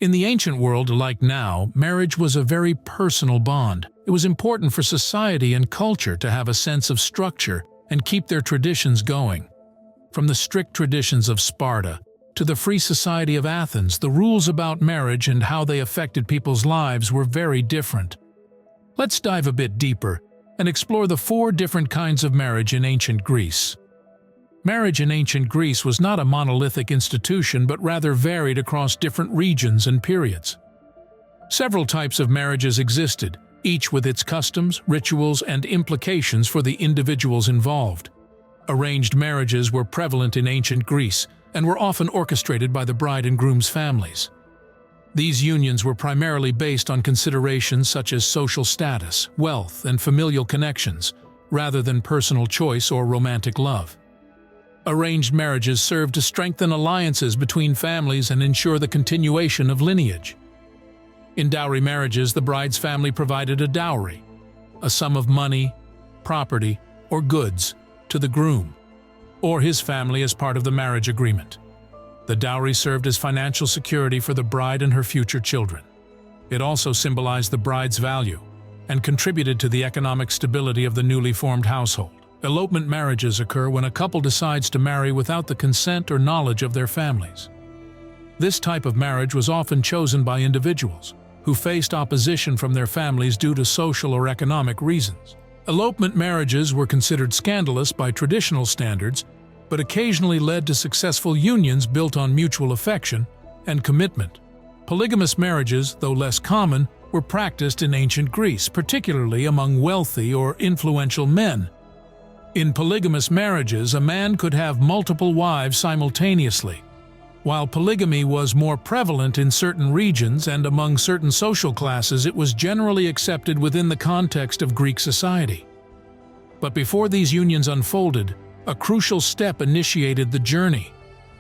In the ancient world, like now, marriage was a very personal bond. It was important for society and culture to have a sense of structure and keep their traditions going. From the strict traditions of Sparta to the free society of Athens, the rules about marriage and how they affected people's lives were very different. Let's dive a bit deeper and explore the 4 different kinds of marriage in ancient Greece. Marriage in ancient Greece was not a monolithic institution but rather varied across different regions and periods. Several types of marriages existed, each with its customs, rituals, and implications for the individuals involved. Arranged marriages were prevalent in ancient Greece and were often orchestrated by the bride and groom's families. These unions were primarily based on considerations such as social status, wealth, and familial connections, rather than personal choice or romantic love. Arranged marriages served to strengthen alliances between families and ensure the continuation of lineage. In dowry marriages, the bride's family provided a dowry, a sum of money, property, or goods, to the groom, or his family as part of the marriage agreement. The dowry served as financial security for the bride and her future children. It also symbolized the bride's value and contributed to the economic stability of the newly formed household. Elopement marriages occur when a couple decides to marry without the consent or knowledge of their families. This type of marriage was often chosen by individuals who faced opposition from their families due to social or economic reasons. Elopement marriages were considered scandalous by traditional standards, but occasionally led to successful unions built on mutual affection and commitment. Polygamous marriages, though less common, were practiced in ancient Greece, particularly among wealthy or influential men. In polygamous marriages, a man could have multiple wives simultaneously. While polygamy was more prevalent in certain regions and among certain social classes, it was generally accepted within the context of Greek society. But before these unions unfolded, a crucial step initiated the journey: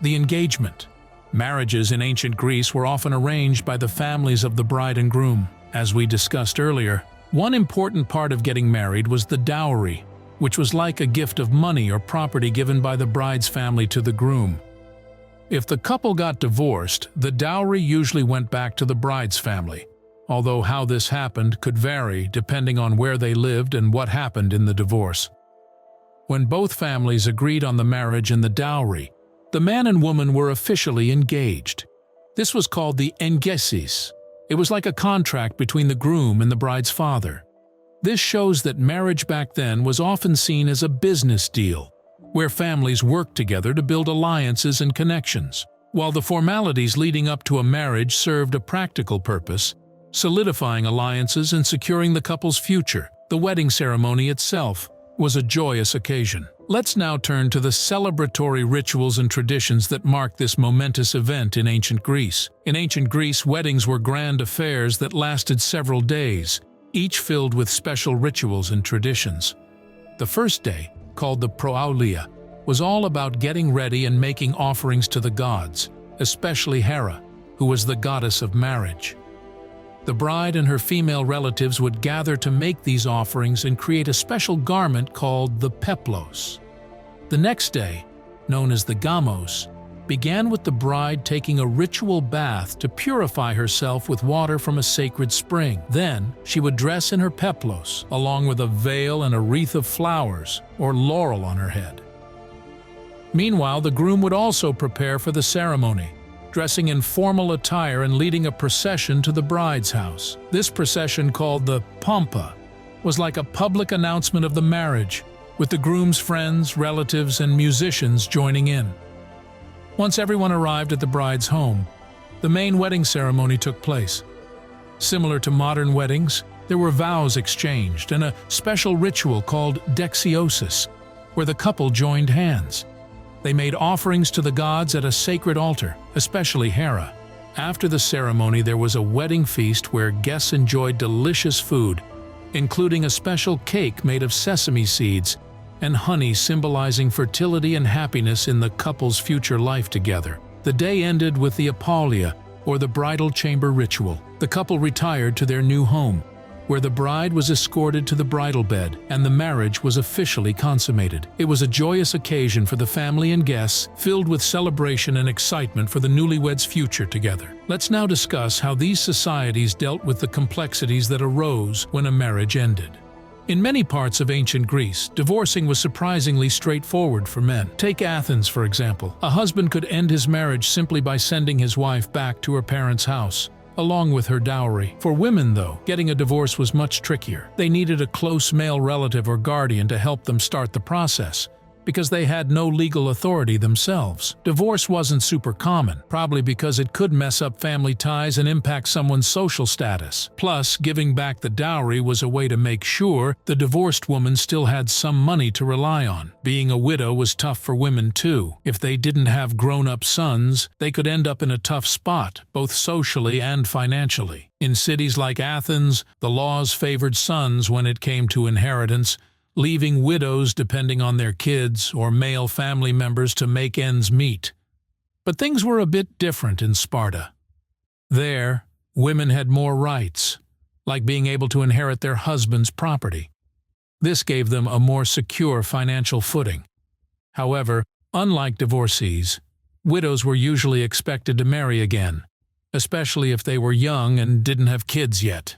the engagement. Marriages in ancient Greece were often arranged by the families of the bride and groom. As we discussed earlier, one important part of getting married was the dowry, which was like a gift of money or property given by the bride's family to the groom. If the couple got divorced, the dowry usually went back to the bride's family, although how this happened could vary depending on where they lived and what happened in the divorce. When both families agreed on the marriage and the dowry, the man and woman were officially engaged. This was called the engesis. It was like a contract between the groom and the bride's father. This shows that marriage back then was often seen as a business deal, where families worked together to build alliances and connections. While the formalities leading up to a marriage served a practical purpose, solidifying alliances and securing the couple's future, the wedding ceremony itself was a joyous occasion. Let's now turn to the celebratory rituals and traditions that marked this momentous event in ancient Greece. In ancient Greece, weddings were grand affairs that lasted several days, each filled with special rituals and traditions. The first day, called the proaulia, was all about getting ready and making offerings to the gods, especially Hera, who was the goddess of marriage. The bride and her female relatives would gather to make these offerings and create a special garment called the peplos. The next day, known as the gamos, began with the bride taking a ritual bath to purify herself with water from a sacred spring. Then, she would dress in her peplos, along with a veil and a wreath of flowers or laurel on her head. Meanwhile, the groom would also prepare for the ceremony, dressing in formal attire and leading a procession to the bride's house. This procession, called the pompa, was like a public announcement of the marriage, with the groom's friends, relatives, and musicians joining in. Once everyone arrived at the bride's home, the main wedding ceremony took place. Similar to modern weddings, there were vows exchanged and a special ritual called dexiosis, where the couple joined hands. They made offerings to the gods at a sacred altar, especially Hera. After the ceremony, there was a wedding feast where guests enjoyed delicious food, including a special cake made of sesame seeds and honey, symbolizing fertility and happiness in the couple's future life together. The day ended with the apaulia, or the bridal chamber ritual. The couple retired to their new home, where the bride was escorted to the bridal bed and the marriage was officially consummated. It was a joyous occasion for the family and guests, filled with celebration and excitement for the newlyweds' future together. Let's now discuss how these societies dealt with the complexities that arose when a marriage ended. In many parts of ancient Greece, divorcing was surprisingly straightforward for men. Take Athens, for example. A husband could end his marriage simply by sending his wife back to her parents' house, along with her dowry. For women, though, getting a divorce was much trickier. They needed a close male relative or guardian to help them start the process, because they had no legal authority themselves. Divorce wasn't super common, probably because it could mess up family ties and impact someone's social status. Plus, giving back the dowry was a way to make sure the divorced woman still had some money to rely on. Being a widow was tough for women too. If they didn't have grown-up sons, they could end up in a tough spot, both socially and financially. In cities like Athens, the laws favored sons when it came to inheritance, leaving widows depending on their kids or male family members to make ends meet. But things were a bit different in Sparta. There, women had more rights, like being able to inherit their husband's property. This gave them a more secure financial footing. However, unlike divorcees, widows were usually expected to marry again, especially if they were young and didn't have kids yet.